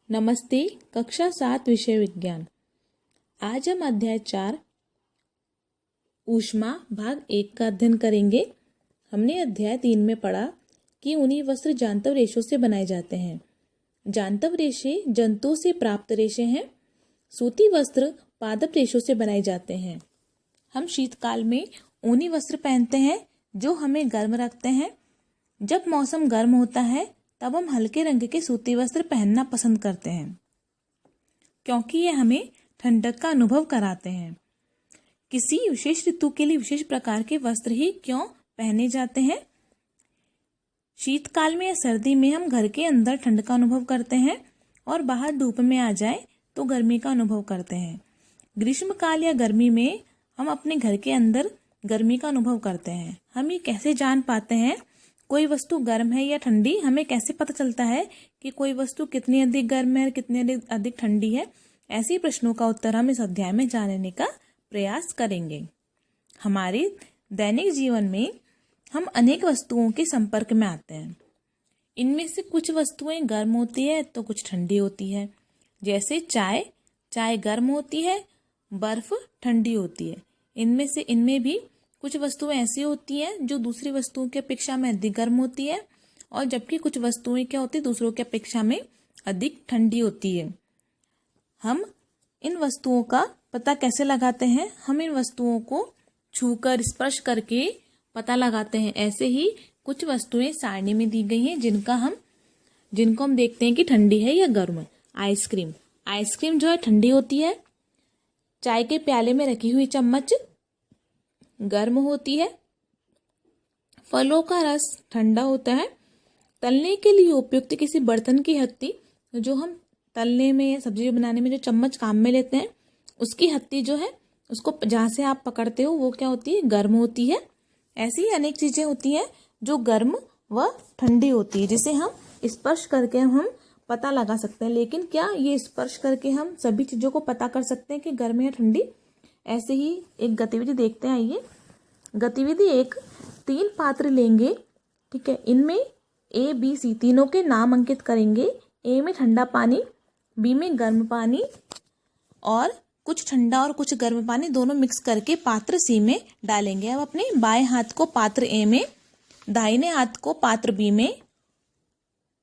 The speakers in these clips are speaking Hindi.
नमस्ते। कक्षा 7 विषय विज्ञान। आज हम अध्याय 4 ऊष्मा भाग 1 का अध्ययन करेंगे। हमने अध्याय 3 में पढ़ा कि ऊनी वस्त्र जांतव रेशों से बनाए जाते हैं। जांतव रेशे जंतुओं से प्राप्त रेशे हैं। सूती वस्त्र पादप रेशों से बनाए जाते हैं। हम शीतकाल में ऊनी वस्त्र पहनते हैं जो हमें गर्म रखते हैं। जब मौसम गर्म होता है तब हम हल्के रंग के सूती वस्त्र पहनना पसंद करते हैं क्योंकि ये हमें ठंडक का अनुभव कराते हैं। किसी विशेष ऋतु के लिए विशेष प्रकार के वस्त्र ही क्यों पहने जाते हैं? शीतकाल में या सर्दी में हम घर के अंदर ठंड का अनुभव करते हैं और बाहर धूप में आ जाए तो गर्मी का अनुभव करते हैं। ग्रीष्मकाल या गर्मी में हम अपने घर के अंदर गर्मी का अनुभव करते हैं। हम ये कैसे जान पाते हैं कोई वस्तु गर्म है या ठंडी? हमें कैसे पता चलता है कि कोई वस्तु कितनी अधिक गर्म है और कितनी अधिक ठंडी है? ऐसे प्रश्नों का उत्तर हम इस अध्याय में जानने का प्रयास करेंगे। हमारे दैनिक जीवन में हम अनेक वस्तुओं के संपर्क में आते हैं। इनमें से कुछ वस्तुएं गर्म होती है तो कुछ ठंडी होती है। जैसे चाय गर्म होती है, बर्फ ठंडी होती है। इनमें भी कुछ वस्तुएं ऐसी होती हैं जो दूसरी वस्तुओं की अपेक्षा में अधिक गर्म होती है और जबकि कुछ वस्तुएं क्या होती है दूसरों की अपेक्षा में अधिक ठंडी होती है। हम इन वस्तुओं का पता कैसे लगाते हैं? हम इन वस्तुओं को छूकर स्पर्श करके पता लगाते हैं। ऐसे ही कुछ वस्तुएं सारणी में दी गई हैं जिनको हम देखते हैं कि ठंडी है या गर्म। आइसक्रीम जो है ठंडी होती है। चाय के प्याले में रखी हुई चम्मच गर्म होती है। फलों का रस ठंडा होता है। तलने के लिए उपयुक्त किसी बर्तन की हत्ती, जो हम तलने में सब्जी बनाने में जो चम्मच काम में लेते हैं, उसकी हत्ती जो है उसको जहाँ से आप पकड़ते हो वो क्या होती है? गर्म होती है। ऐसी ही अनेक चीजें होती हैं जो गर्म व ठंडी होती है जिसे हम स्पर्श करके हम पता लगा सकते हैं। लेकिन क्या ये स्पर्श करके हम सभी चीजों को पता कर सकते हैं कि गर्म या ठंडी? ऐसे ही एक गतिविधि देखते हैं। आइए, गतिविधि 1, 3 पात्र लेंगे, ठीक है। इनमें A, B, C तीनों के नाम अंकित करेंगे। A में ठंडा पानी, B में गर्म पानी और कुछ ठंडा और कुछ गर्म पानी दोनों मिक्स करके पात्र C में डालेंगे। अब अपने बाएं हाथ को पात्र A में, दाहिने हाथ को पात्र B में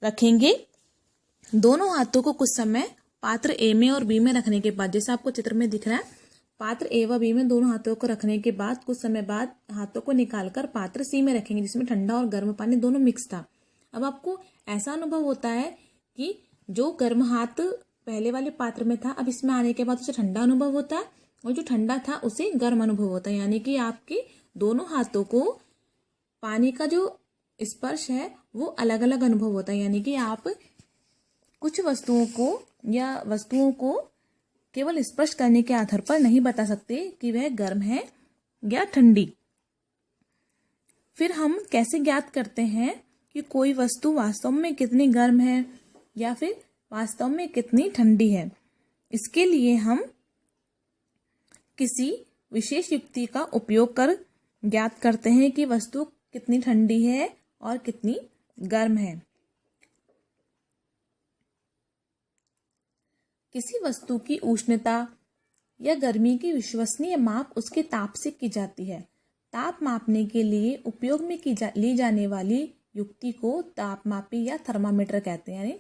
रखेंगे। दोनों हाथों को कुछ समय पात्र A में और B में रखने के बाद, जैसा आपको चित्र में दिख रहा है, पात्र A व B में दोनों हाथों को रखने के बाद कुछ समय बाद हाथों को निकालकर पात्र C में रखेंगे जिसमें ठंडा और गर्म पानी दोनों मिक्स था। अब आपको ऐसा अनुभव होता है कि जो गर्म हाथ पहले वाले पात्र में था, अब इसमें आने के बाद उसे ठंडा अनुभव होता है और जो ठंडा था उसे गर्म अनुभव होता है। यानी कि आपके दोनों हाथों को पानी का जो स्पर्श है वो अलग अलग अनुभव होता है। यानी कि आप कुछ वस्तुओं को केवल स्पर्श करने के आधार पर नहीं बता सकते कि वह गर्म है या ठंडी। फिर हम कैसे ज्ञात करते हैं कि कोई वस्तु वास्तव में कितनी गर्म है या फिर वास्तव में कितनी ठंडी है? इसके लिए हम किसी विशेष युक्ति का उपयोग कर ज्ञात करते हैं कि वस्तु कितनी ठंडी है और कितनी गर्म है। किसी वस्तु की उष्णता या गर्मी की विश्वसनीय माप उसके ताप से की जाती है। ताप मापने के लिए उपयोग में ली जाने वाली युक्ति को तापमापी या थर्मामीटर कहते हैं। यानी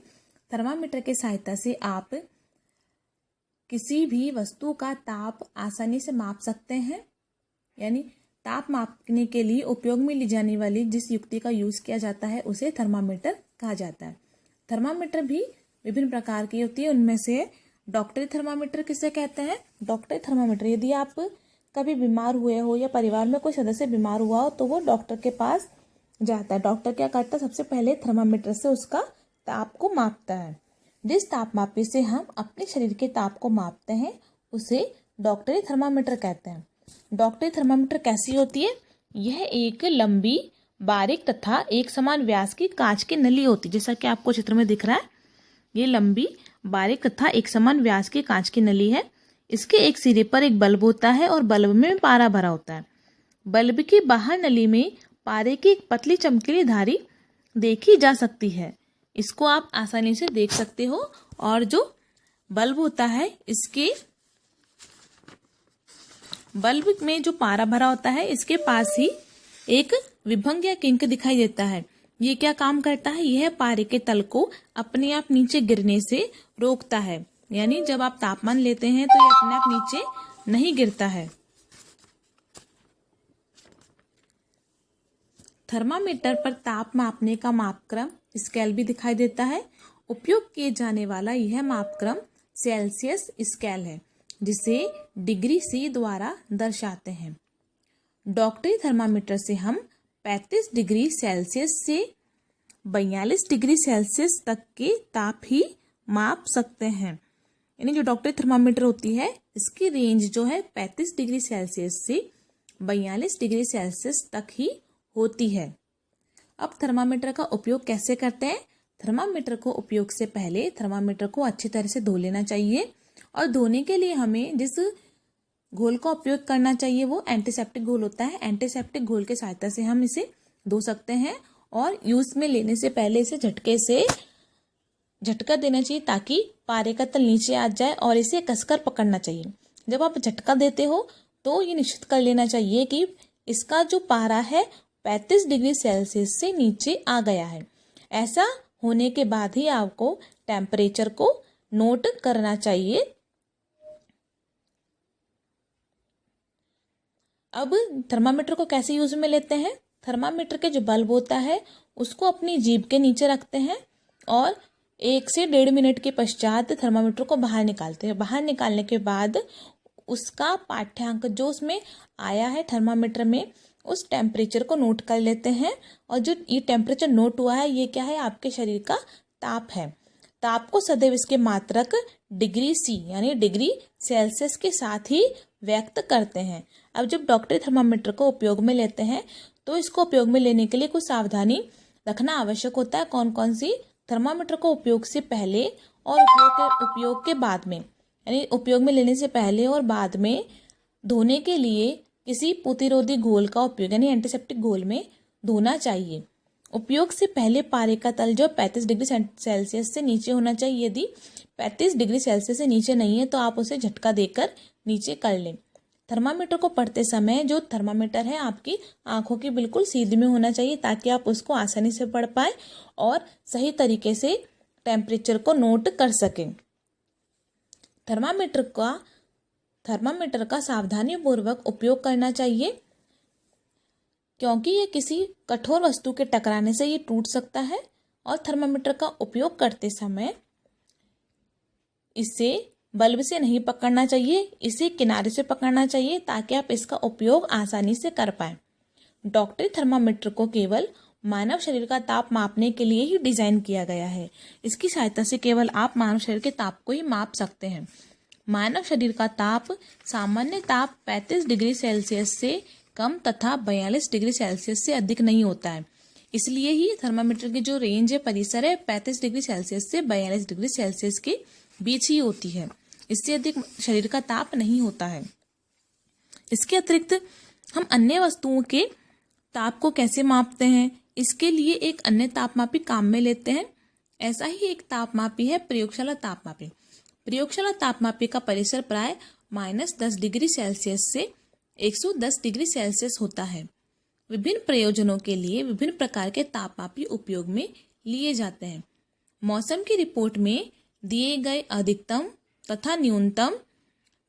थर्मामीटर की सहायता से आप किसी भी वस्तु का ताप आसानी से माप सकते हैं। यानी ताप मापने के लिए उपयोग में ली जाने वाली जिस युक्ति का यूज किया जाता है उसे थर्मामीटर कहा जाता है। थर्मामीटर भी विभिन्न प्रकार की होती है। उनमें से डॉक्टरी थर्मामीटर किसे कहते हैं? डॉक्टरी थर्मामीटर, यदि आप कभी बीमार हुए हो या परिवार में कोई सदस्य बीमार हुआ हो तो वो डॉक्टर के पास जाता है। डॉक्टर क्या करता है? सबसे पहले थर्मामीटर से उसका ताप को मापता है। जिस तापमापी से हम अपने शरीर के ताप को मापते हैं उसे डॉक्टरी थर्मामीटर कहते हैं। डॉक्टरी थर्मामीटर कैसी होती है? यह एक लंबी, बारीक तथा एक समान व्यास की कांच की नली होती है। जैसा कि आपको चित्र में दिख रहा है, ये लंबी, बारीक तथा एक समान व्यास की कांच की नली है। इसके एक सिरे पर एक बल्ब होता है और बल्ब में पारा भरा होता है। बल्ब की बाहर नली में पारे की एक पतली चमकीली धारी देखी जा सकती है। इसको आप आसानी से देख सकते हो। और जो बल्ब होता है, इसके बल्ब में जो पारा भरा होता है, इसके पास ही एक विभंग या किंक दिखाई देता है। ये क्या काम करता है? यह पारे के तल को अपने आप नीचे गिरने से रोकता है। यानी जब आप तापमान लेते हैं तो ये अपने आप नीचे नहीं गिरता है। थर्मामीटर पर ताप मापने का मापक्रम स्केल भी दिखाई देता है। उपयोग किए जाने वाला यह मापक्रम सेल्सियस स्केल है, जिसे डिग्री सी द्वारा दर्शाते हैं। डॉक्टरी थर्मामीटर से हम 35 डिग्री सेल्सियस से 42 डिग्री सेल्सियस तक के ताप ही माप सकते हैं। यानी जो डॉक्टरी थर्मामीटर होती है, इसकी रेंज जो है 35 डिग्री सेल्सियस से 42 डिग्री सेल्सियस तक ही होती है। अब थर्मामीटर का उपयोग कैसे करते हैं? थर्मामीटर को उपयोग से पहले थर्मामीटर को अच्छी तरह से धो लेना चाहिए। और धोने के लिए हमें जिस घोल का उपयोग करना चाहिए वो एंटीसेप्टिक घोल होता है। एंटीसेप्टिक घोल की सहायता से हम इसे धो सकते हैं। और यूज में लेने से पहले इसे झटका देना चाहिए, ताकि पारे का तल नीचे आ जाए, और इसे कसकर पकड़ना चाहिए। जब आप झटका देते हो तो ये निश्चित कर लेना चाहिए कि इसका जो पारा है 35 डिग्री सेल्सियस से नीचे आ गया है। ऐसा होने के बाद ही आपको टेम्परेचर को नोट करना चाहिए। अब थर्मामीटर को कैसे यूज में लेते हैं? थर्मामीटर के जो बल्ब होता है उसको अपनी जीभ के नीचे रखते हैं और 1 से 1.5 मिनट के पश्चात थर्मामीटर को बाहर निकालते हैं। बाहर निकालने के बाद उसका पाठ्यांक जो उसमें आया है थर्मामीटर में, उस टेम्परेचर को नोट कर लेते हैं। और जो ये टेम्परेचर नोट हुआ है, ये क्या है? आपके शरीर का ताप है। ताप को सदैव इसके मात्रक डिग्री सी यानी डिग्री सेल्सियस के साथ ही व्यक्त करते हैं। अब जब डॉक्टरी थर्मामीटर को उपयोग में लेते हैं तो इसको उपयोग में लेने के लिए कुछ सावधानी रखना आवश्यक होता है। कौन कौन सी? थर्मामीटर को उपयोग से पहले और उपयोग के बाद में, यानी उपयोग में लेने से पहले और बाद में धोने के लिए किसी प्रतिरोधी घोल का उपयोग यानी एंटीसेप्टिक घोल में धोना चाहिए। उपयोग से पहले पारे का तल जो 35 डिग्री सेल्सियस से नीचे होना चाहिए। यदि 35 डिग्री सेल्सियस से नीचे नहीं है तो आप उसे झटका देकर नीचे कर लें। थर्मामीटर को पढ़ते समय जो थर्मामीटर है आपकी आंखों की बिल्कुल सीधी में होना चाहिए, ताकि आप उसको आसानी से पढ़ पाए और सही तरीके से टेम्परेचर को नोट कर सकें। थर्मामीटर का सावधानी पूर्वक उपयोग करना चाहिए, क्योंकि ये किसी कठोर वस्तु के टकराने से ये टूट सकता है। और थर्मामीटर का उपयोग करते समय इसे बल्ब से नहीं पकड़ना चाहिए, इसे किनारे से पकड़ना चाहिए, ताकि आप इसका उपयोग आसानी से कर पाएं। डॉक्टरी थर्मामीटर को केवल मानव शरीर का ताप मापने के लिए ही डिजाइन किया गया है। इसकी सहायता से केवल आप मानव शरीर के ताप को ही माप सकते हैं। मानव शरीर का ताप सामान्य ताप 35 डिग्री सेल्सियस से कम तथा 42 डिग्री सेल्सियस से अधिक नहीं होता है। इसलिए ही थर्मामीटर की जो रेंज है, परिसर है, 35 डिग्री सेल्सियस से 42 डिग्री सेल्सियस के बीच ही होती है। इससे अधिक शरीर का ताप नहीं होता है। इसके अतिरिक्त हम अन्य वस्तुओं के ताप को कैसे मापते हैं? इसके लिए एक अन्य तापमापी काम में लेते हैं। ऐसा ही एक तापमापी है प्रयोगशाला तापमापी। प्रयोगशाला तापमापी का परिसर प्राय -10 डिग्री सेल्सियस से 110 डिग्री सेल्सियस होता है। विभिन्न प्रयोजनों के लिए विभिन्न प्रकार के तापमापी उपयोग में लिए जाते हैं। मौसम की रिपोर्ट में दिए गए अधिकतम तथा न्यूनतम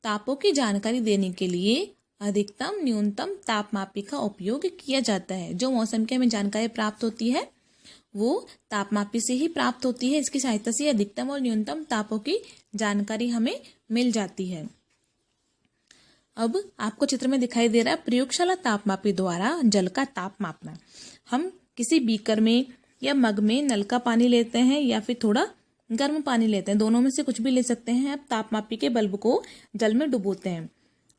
तापों की जानकारी देने के लिए अधिकतम न्यूनतम तापमापी का उपयोग किया जाता है। जो मौसम की हमें जानकारी प्राप्त होती है वो तापमापी से ही प्राप्त होती है। इसकी सहायता से अधिकतम और न्यूनतम तापों की जानकारी हमें मिल जाती है। अब आपको चित्र में दिखाई दे रहा है प्रयोगशाला तापमापी द्वारा जल का ताप मापना। हम किसी बीकर में या मग में नल का पानी लेते हैं या फिर थोड़ा गर्म पानी लेते हैं, दोनों में से कुछ भी ले सकते हैं। अब तापमापी के बल्ब को जल में डुबोते हैं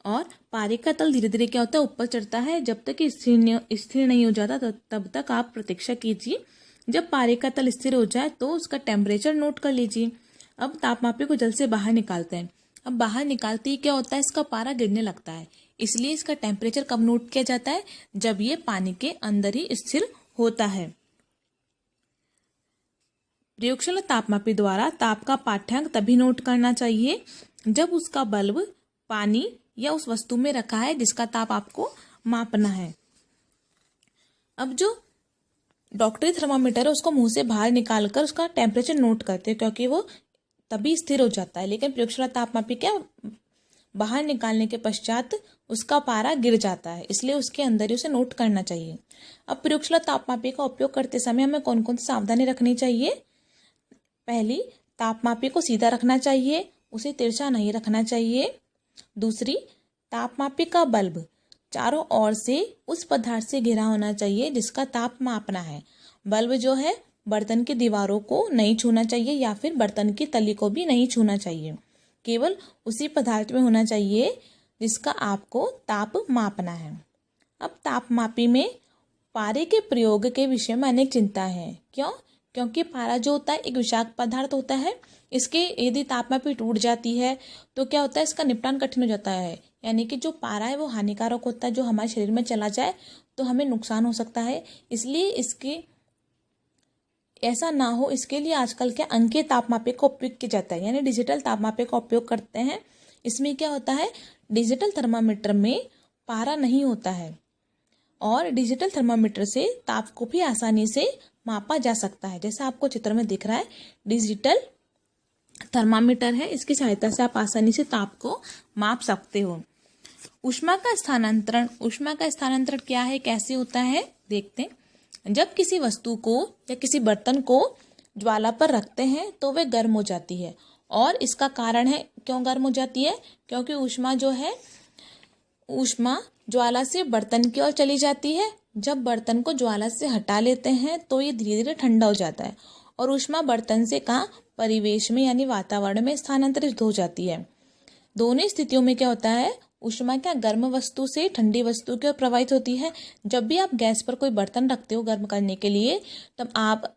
और पारे का तल धीरे धीरे क्या होता है, ऊपर चढ़ता है। जब तक स्थिर नहीं हो जाता तब तक आप प्रतीक्षा कीजिए। जब पारे का तल स्थिर हो जाए तो उसका टेम्परेचर नोट कर लीजिए। अब तापमापी को जल से बाहर निकालते हैं। अब बाहर निकालते ही क्या होता है, इसका पारा गिरने लगता है। इसलिए इसका टेम्परेचर कब नोट किया जाता है, जब ये पानी के अंदर ही स्थिर होता है। प्रयोगशाला तापमापी द्वारा ताप का पाठ्यांक तभी नोट करना चाहिए जब उसका बल्ब पानी या उस वस्तु में रखा है जिसका ताप आपको मापना है। अब जो डॉक्टरी थर्मामीटर है उसको मुंह से बाहर निकालकर उसका टेम्परेचर नोट करते हैं, क्योंकि वो तभी स्थिर हो जाता है। लेकिन प्रयोगशाला तापमापी क्या बाहर निकालने के पश्चात उसका पारा गिर जाता है, इसलिए उसके अंदर ही उसे नोट करना चाहिए। अब प्रयोगशाला तापमापी का उपयोग करते समय हमें कौन कौन सी सावधानी रखनी चाहिए? पहली, तापमापी को सीधा रखना चाहिए, उसे तिरछा नहीं रखना चाहिए। दूसरी, तापमापी का बल्ब चारों ओर से उस पदार्थ से घिरा होना चाहिए जिसका ताप मापना है। बल्ब जो है बर्तन की दीवारों को नहीं छूना चाहिए या फिर बर्तन की तली को भी नहीं छूना चाहिए। केवल उसी पदार्थ में होना चाहिए जिसका आपको ताप मापना है। अब तापमापी में पारे के प्रयोग के विषय में अनेक चिंता है। क्यों? क्योंकि पारा जो होता है एक विषाक्त पदार्थ होता है। इसके यदि तापमापी टूट जाती है तो क्या होता है, इसका निपटान कठिन हो जाता है। यानी कि जो पारा है वो हानिकारक होता है, जो हमारे शरीर में चला जाए तो हमें नुकसान हो सकता है। इसलिए इसके ऐसा ना हो, इसके लिए आजकल क्या अंकीय तापमापी का उपयोग किया जाता है, यानी डिजिटल तापमापी का उपयोग करते हैं। इसमें क्या होता है, डिजिटल थर्मामीटर में पारा नहीं होता है और डिजिटल थर्मामीटर से ताप को भी आसानी से मापा जा सकता है। जैसा आपको चित्र में दिख रहा है, डिजिटल थर्मामीटर है, इसकी सहायता से आप आसानी से ताप को माप सकते हो। ऊष्मा का स्थानांतरण क्या है, कैसे होता है, देखते हैं। जब किसी वस्तु को या किसी बर्तन को ज्वाला पर रखते हैं तो वह गर्म हो जाती है, और इसका कारण है क्यों गर्म हो जाती है, क्योंकि ऊष्मा ज्वाला से बर्तन की ओर चली जाती है। जब बर्तन को ज्वाला से हटा लेते हैं तो ये धीरे धीरे ठंडा हो जाता है और ऊष्मा बर्तन से कहाँ, परिवेश में यानी वातावरण में स्थानांतरित हो जाती है। दोनों स्थितियों में क्या होता है, ऊष्मा क्या गर्म वस्तु से ठंडी वस्तु की ओर प्रवाहित होती है। जब भी आप गैस पर कोई बर्तन रखते हो गर्म करने के लिए, तब आप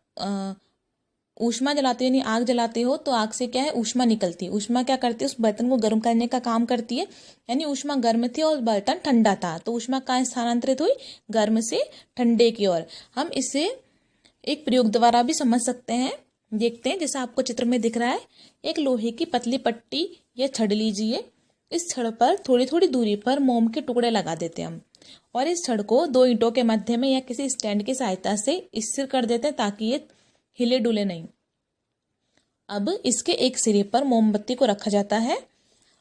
ऊष्मा जलाते हो यानी आग जलाते हो, तो आग से क्या है, ऊष्मा निकलती है। ऊष्मा क्या करती है, उस बर्तन को गर्म करने का काम करती है। यानी ऊष्मा गर्म थी और बर्तन ठंडा था, तो ऊष्मा कहाँ स्थानांतरित हुई, गर्म से ठंडे की ओर। हम इसे एक प्रयोग द्वारा भी समझ सकते हैं। देखते हैं, जैसा आपको चित्र में दिख रहा है, एक लोहे की पतली पट्टी या छड़ लीजिए। इस छड़ पर थोड़ी थोड़ी दूरी पर मोम के टुकड़े लगा देते हैं हम, और इस छड़ को दो ईंटों के मध्य में या किसी स्टैंड की सहायता से स्थिर कर देते हैं ताकि ये हिले डुले नहीं। अब इसके एक सिरे पर मोमबत्ती को रखा जाता है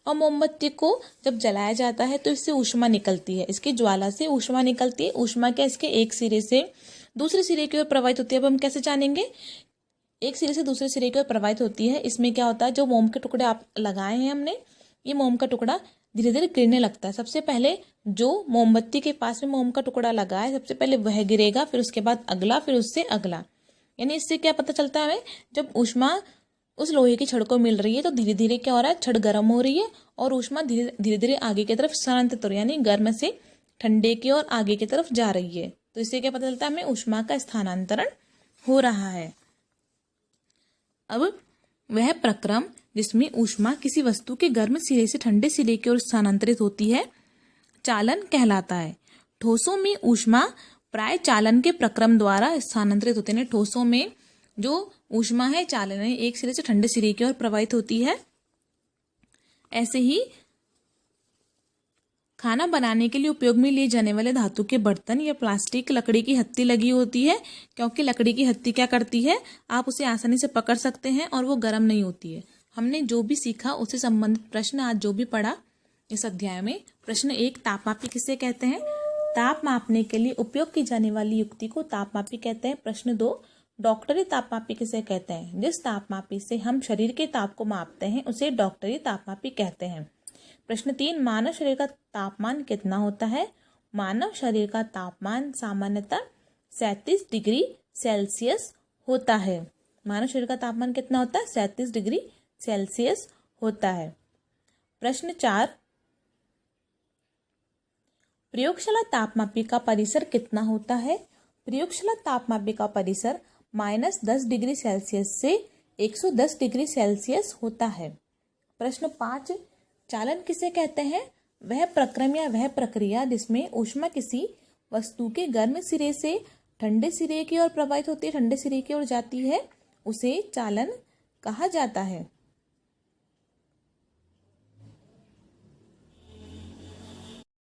और मोमबत्ती को जब जलाया जाता है तो इससे ऊष्मा निकलती है, इसकी ज्वाला से ऊष्मा निकलती है। ऊष्मा क्या इसके एक सिरे से दूसरे सिरे की ओर प्रवाहित होती है। अब हम कैसे जानेंगे, एक सिरे से दूसरे सिरे की ओर प्रवाहित होती है। इसमें क्या होता है, जो मोम के टुकड़े आप लगाए हैं हमने, ये मोम का टुकड़ा धीरे धीरे गिरने लगता है। सबसे पहले जो मोमबत्ती के पास में मोम का टुकड़ा लगा है, सबसे पहले वह गिरेगा, फिर उसके बाद अगला, फिर उससे अगला। यानी इससे क्या पता चलता है हमें, जब ऊष्मा उस लोहे की छड़ को मिल रही है तो धीरे धीरे क्या हो रहा है, छड़ गर्म हो रही है और ऊष्मा धीरे धीरे आगे की तरफ स्थानांतरित हो रही है, यानी गर्म से ठंडे की ओर आगे की तरफ जा रही है। तो इससे क्या पता चलता है हमें, ऊष्मा का स्थानांतरण हो रहा है। अब वह प्रक्रम जिसमें ऊष्मा किसी वस्तु के गर्म सिरे से ठंडे सिरे की ओर स्थानांतरित होती है, चालन कहलाता है। ठोसों में ऊष्मा प्राय चालन के प्रक्रम द्वारा स्थानांतरित होते हैं। ठोसों में जो ऊष्मा है चालन है, एक सिरे से ठंडे सिरे की ओर प्रवाहित होती है। ऐसे ही खाना बनाने के लिए उपयोग में लिए जाने वाले धातु के बर्तन या प्लास्टिक, लकड़ी की हत्ती लगी होती है, क्योंकि लकड़ी की हत्ती क्या करती है, आप उसे आसानी से पकड़ सकते हैं और वो गर्म नहीं होती है। हमने जो भी सीखा उससे संबंधित प्रश्न आज जो भी पढ़ा इस अध्याय में। प्रश्न 1, तापमापी किसे कहते हैं? ताप मापने के लिए उपयोग की जाने वाली युक्ति को तापमापी कहते हैं। प्रश्न 2, डॉक्टरी तापमापी किसे कहते हैं? जिस तापमापी से हम शरीर के ताप को मापते हैं उसे डॉक्टरी तापमापी कहते हैं। प्रश्न 3, मानव शरीर का तापमान कितना होता है? मानव शरीर का तापमान सामान्यतः 37 डिग्री सेल्सियस होता है। मानव शरीर का तापमान कितना होता है? 37 डिग्री सेल्सियस होता है। प्रश्न 4, प्रयोगशाला तापमापी का परिसर कितना होता है? प्रयोगशाला तापमापी का परिसर -10 डिग्री सेल्सियस से 110 डिग्री सेल्सियस होता है। प्रश्न 5, चालन किसे कहते हैं? वह प्रक्रम या वह प्रक्रिया जिसमें ऊष्मा किसी वस्तु के गर्म सिरे से ठंडे सिरे की ओर प्रवाहित होती है, ठंडे सिरे की ओर जाती है, उसे चालन कहा जाता है।